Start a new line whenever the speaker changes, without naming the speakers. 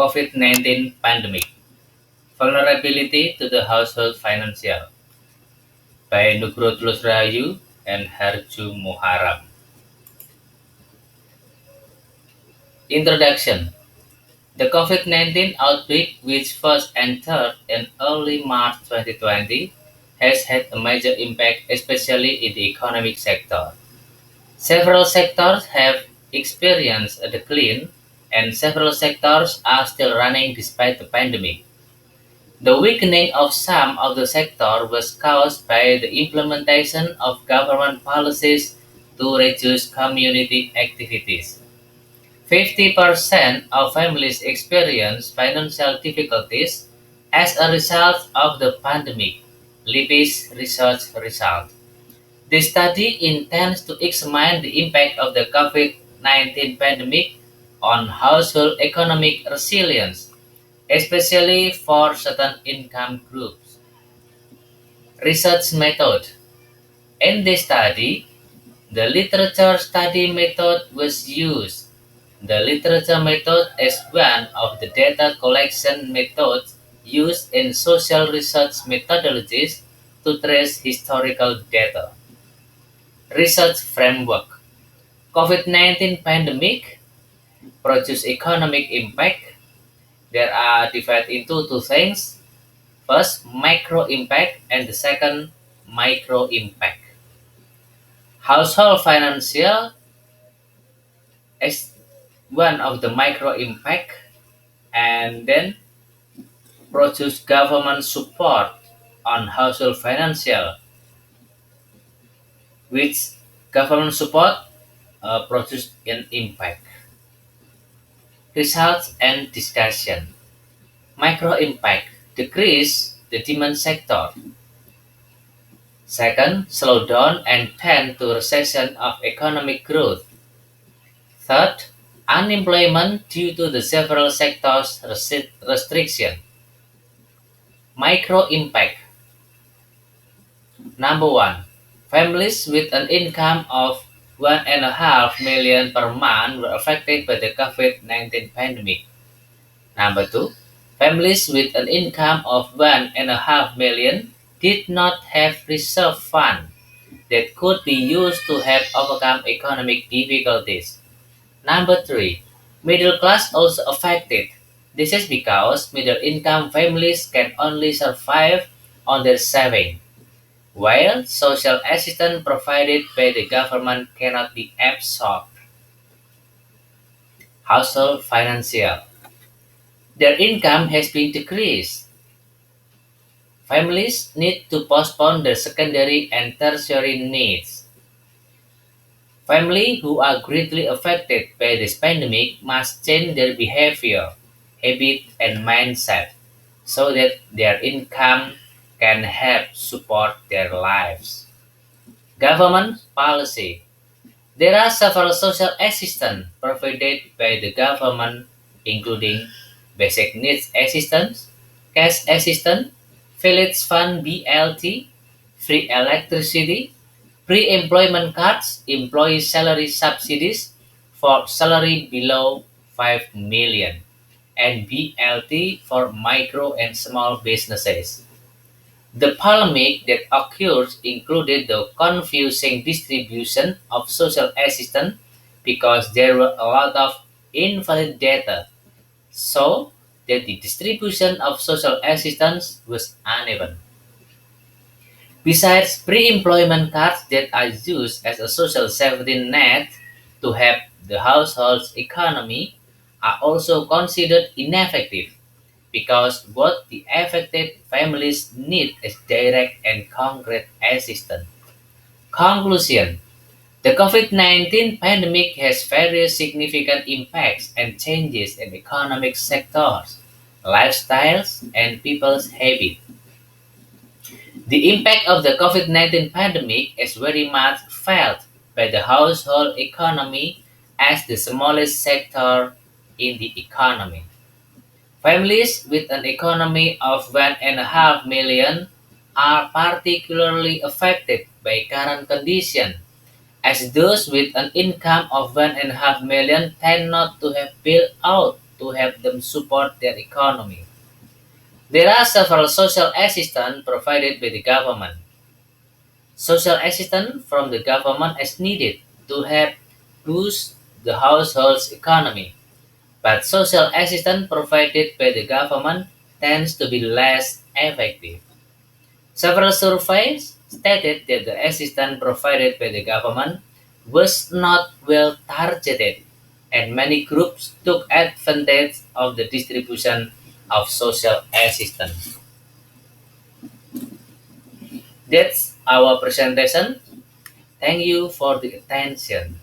COVID-19 pandemic, vulnerability to the household financial by Nugraha Tulus and Harjum. Introduction. The COVID-19 outbreak, which first entered in early March 2020, has had a major impact, especially in the economic sector. Several sectors have experienced a decline, and several sectors are still running despite the pandemic. The weakening of some of the sector was caused by the implementation of government policies to reduce community activities. 50% of families experience financial difficulties as a result of the pandemic, Libby's research result. The study intends to examine the impact of the COVID-19 pandemic on household economic resilience, especially for certain income groups. Research method. In this study, the literature study method was used. The literature method is one of the data collection methods used in social research methodologies to trace historical data. Research framework. COVID-19 pandemic produce economic impact. There are divided into two things. First, macro impact, and the second, micro impact. Household financial is one of the micro impact, and then produce government support on household financial, which government support produce an impact. Results and discussion. Micro impact decrease the demand sector. Second, slow down and tend to recession of economic growth. Third, unemployment due to the several sectors restriction. Micro impact. Number one, families with an income of 1.5 million per month were affected by the COVID-19 pandemic. Number two, families with an income of 1.5 million did not have reserve fund that could be used to help overcome economic difficulties. Number three, middle class also affected. This is because middle income families can only survive on their saving, while social assistance provided by the government cannot be absorbed. Household financial. Their income has been decreased. Families need to postpone their secondary and tertiary needs. Families who are greatly affected by this pandemic must change their behavior, habit, and mindset so that their income can help support their lives. Government policy. There are several social assistance provided by the government, including basic needs assistance, cash assistance, village fund BLT, free electricity, pre-employment cards, employee salary subsidies for salary below 5 million, and BLT for micro and small businesses. The polemic that occurred included the confusing distribution of social assistance because there were a lot of invalid data, so that the distribution of social assistance was uneven. Besides, pre-employment cards that are used as a social safety net to help the household's economy are also considered ineffective because both the affected families need a direct and concrete assistance. Conclusion. The COVID-19 pandemic has various significant impacts and changes in economic sectors, lifestyles, and people's habits. The impact of the COVID-19 pandemic is very much felt by the household economy as the smallest sector in the economy. Families with an economy of 1.5 million are particularly affected by current conditions, as those with an income of 1.5 million tend not to have built out to help them support their economy. There are several social assistance provided by the government. Social assistance from the government is needed to help boost the household's economy, but social assistance provided by the government tends to be less effective. Several surveys stated that the assistance provided by the government was not well targeted, and many groups took advantage of the distribution of social assistance. That's our presentation. Thank you for the attention.